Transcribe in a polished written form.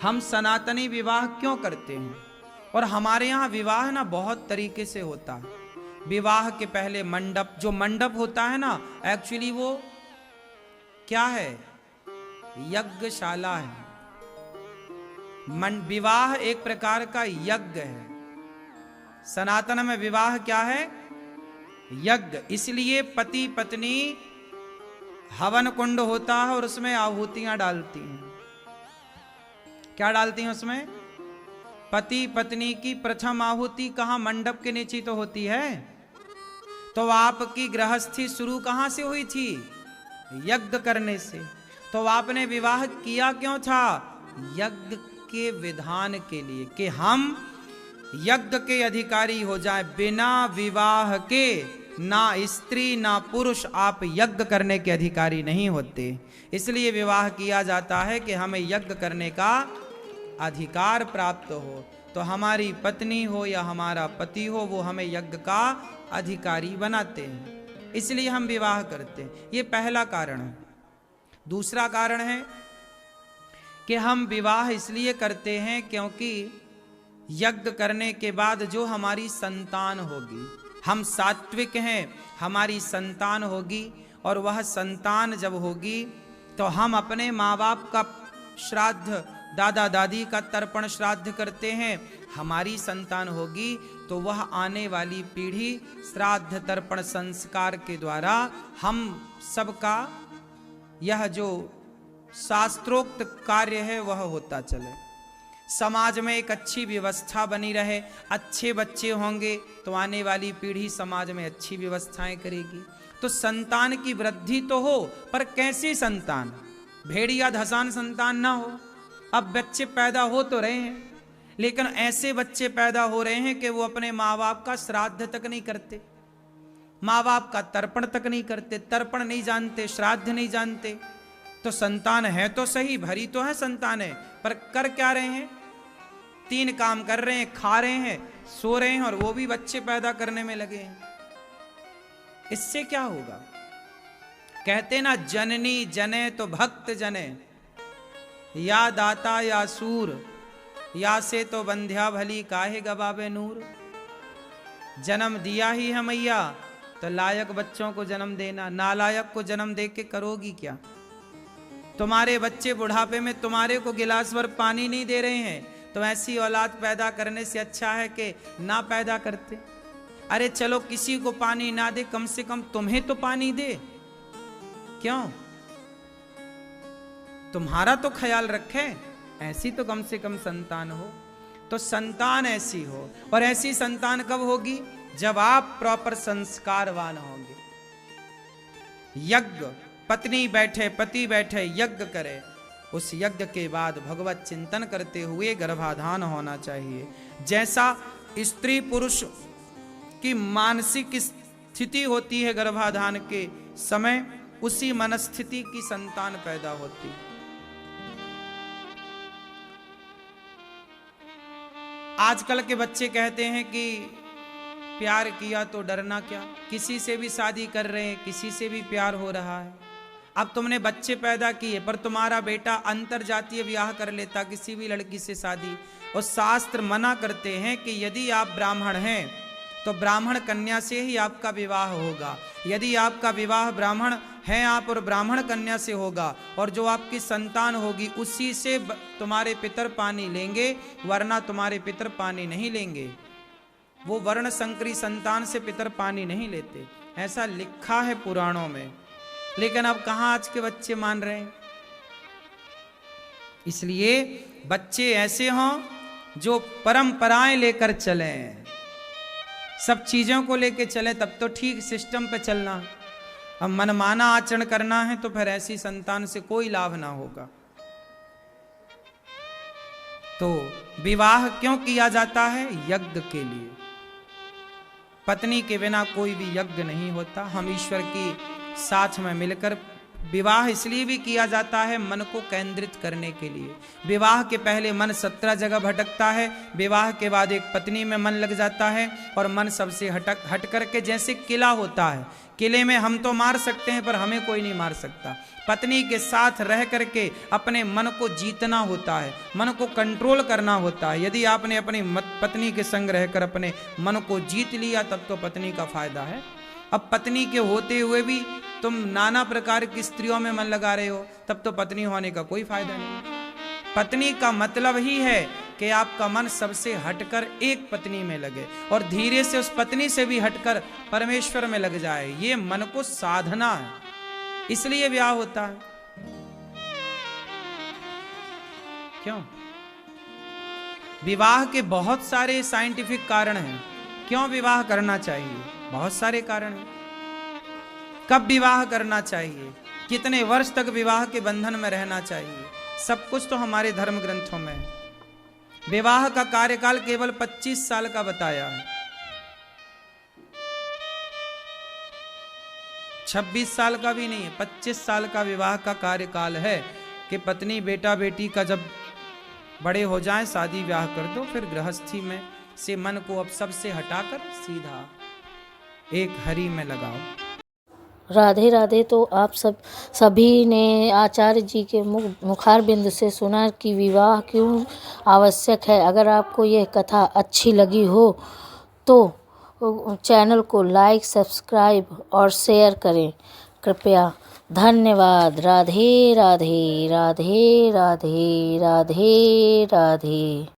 हम सनातनी विवाह क्यों करते हैं। और हमारे यहाँ विवाह ना बहुत तरीके से होता है। विवाह के पहले मंडप, जो मंडप होता है ना, एक्चुअली वो क्या है, यज्ञशाला है। विवाह एक प्रकार का यज्ञ है। सनातन में विवाह क्या है, यज्ञ। इसलिए पति पत्नी हवन कुंड होता है और उसमें आहुतियां डालती हैं। क्या डालती हैं उसमें, पति पत्नी की प्रथम आहुति कहां, मंडप के नीचे तो होती है। तो आपकी गृहस्थी शुरू कहां से हुई थी, यज्ञ करने से। तो आपने विवाह किया क्यों था, यज्ञ के विधान के लिए, कि हम यज्ञ के अधिकारी हो जाए। बिना विवाह के ना स्त्री ना पुरुष आप यज्ञ करने के अधिकारी नहीं होते। इसलिए विवाह किया जाता है कि हमें यज्ञ करने का अधिकार प्राप्त हो। तो हमारी पत्नी हो या हमारा पति हो, वो हमें यज्ञ का अधिकारी बनाते हैं, इसलिए हम विवाह करते हैं। ये पहला कारण है। दूसरा कारण है कि हम विवाह इसलिए करते हैं क्योंकि यज्ञ करने के बाद जो हमारी संतान होगी, हम सात्विक हैं, हमारी संतान होगी, और वह संतान जब होगी तो हम अपने माँ बाप का श्राद्ध, दादा दादी का तर्पण श्राद्ध करते हैं। हमारी संतान होगी तो वह आने वाली पीढ़ी श्राद्ध तर्पण संस्कार के द्वारा हम सबका यह जो शास्त्रोक्त कार्य है वह होता चले। समाज में एक अच्छी व्यवस्था बनी रहे, अच्छे बच्चे होंगे तो आने वाली पीढ़ी समाज में अच्छी व्यवस्थाएं करेगी। तो संतान की वृद्धि तो हो, पर कैसी संतान, भेड़िया धसान संतान ना हो। अब बच्चे पैदा हो तो रहे हैं, लेकिन ऐसे बच्चे पैदा हो रहे हैं कि वो अपने माँ बाप का श्राद्ध तक नहीं करते, माँ बाप का तर्पण तक नहीं करते, तर्पण नहीं जानते, श्राद्ध नहीं जानते। तो संतान है तो सही, भरी तो है संतान है, पर कर क्या रहे हैं, 3 काम कर रहे हैं, खा रहे हैं, सो रहे हैं, और वो भी बच्चे पैदा करने में लगे हैं। इससे क्या होगा, कहते ना, जननी जने तो भक्त जने, या दाता या सूर, या से तो बंध्या भली काहे गवावे नूर। जन्म दिया ही है मैया तो लायक बच्चों को जन्म देना, नालायक को जन्म दे के करोगी क्या। तुम्हारे बच्चे बुढ़ापे में तुम्हारे को गिलास भर पानी नहीं दे रहे हैं, तो ऐसी औलाद पैदा करने से अच्छा है कि ना पैदा करते। अरे चलो किसी को पानी ना दे, कम से कम तुम्हें तो पानी दे, क्यों, तुम्हारा तो ख्याल रखे, ऐसी तो कम से कम संतान हो। तो संतान ऐसी हो, और ऐसी संतान कब होगी, जब आप प्रॉपर संस्कारवान होंगे। यज्ञ, पत्नी बैठे पति बैठे यज्ञ करे, उस यज्ञ के बाद भगवत चिंतन करते हुए गर्भाधान होना चाहिए। जैसा स्त्री पुरुष की मानसिक स्थिति होती है गर्भाधान के समय, उसी मनस्थिति की संतान पैदा होती है। आजकल के बच्चे कहते हैं कि प्यार किया तो डरना क्या, किसी से भी शादी कर रहे हैं, किसी से भी प्यार हो रहा है। अब तुमने बच्चे पैदा किए, पर तुम्हारा बेटा अंतरजातीय विवाह कर लेता किसी भी लड़की से शादी, और शास्त्र मना करते हैं कि यदि आप ब्राह्मण हैं तो ब्राह्मण कन्या से ही आपका विवाह होगा। यदि आपका विवाह ब्राह्मण हैं आप और ब्राह्मण कन्या से होगा, और जो आपकी संतान होगी उसी से तुम्हारे पितर पानी लेंगे, वरना तुम्हारे पितर पानी नहीं लेंगे। वो वर्ण संकरी संतान से पितर पानी नहीं लेते, ऐसा लिखा है पुराणों में। लेकिन अब कहां आज के बच्चे मान रहे हैं। इसलिए बच्चे ऐसे हों जो परंपराएं लेकर चलें, सब चीजों को लेकर चले, तब तो ठीक सिस्टम पे चलना। अब मनमाना आचरण करना है तो फिर ऐसी संतान से कोई लाभ ना होगा। तो विवाह क्यों किया जाता है, यज्ञ के लिए। पत्नी के बिना कोई भी यज्ञ नहीं होता। हम ईश्वर की साथ में मिलकर विवाह इसलिए भी किया जाता है, मन को केंद्रित करने के लिए। विवाह के पहले मन 17 जगह भटकता है, विवाह के बाद एक पत्नी में मन लग जाता है, और मन सबसे हट करके, जैसे किला होता है, किले में हम तो मार सकते हैं पर हमें कोई नहीं मार सकता। पत्नी के साथ रह करके अपने मन को जीतना होता है, मन को कंट्रोल करना होता है। यदि आपने अपनी पत्नी के संग रहकर अपने मन को जीत लिया तब तो पत्नी का फायदा है। अब पत्नी के होते हुए भी तुम नाना प्रकार की स्त्रियों में मन लगा रहे हो, तब तो पत्नी होने का कोई फायदा नहीं। पत्नी का मतलब ही है कि आपका मन सबसे हटकर एक पत्नी में लगे और धीरे से उस पत्नी से भी हटकर परमेश्वर में लग जाए। ये मन को साधना है, इसलिए ब्याह होता है। क्यों? विवाह के बहुत सारे साइंटिफिक कारण हैं। क्यों विवाह करना चाहिए? बहुत सारे कारण हैं। कब विवाह करना चाहिए, कितने वर्ष तक विवाह के बंधन में रहना चाहिए, सब कुछ तो हमारे धर्म ग्रंथों में है। विवाह का कार्यकाल केवल 25 साल का बताया है। 26 साल का भी नहीं है, 25 साल का विवाह का कार्यकाल है कि पत्नी बेटा बेटी का जब बड़े हो जाएं शादी ब्याह कर दो, फिर गृहस्थी में से मन को अब सबसे हटाकर सीधा एक हरि में लगाओ। राधे राधे। तो आप सभी ने आचार्य जी के मुखारबिंद से सुना कि विवाह क्यों आवश्यक है। अगर आपको यह कथा अच्छी लगी हो तो चैनल को लाइक, सब्सक्राइब और शेयर करें कृपया। धन्यवाद। राधे राधे राधे राधे राधे राधे।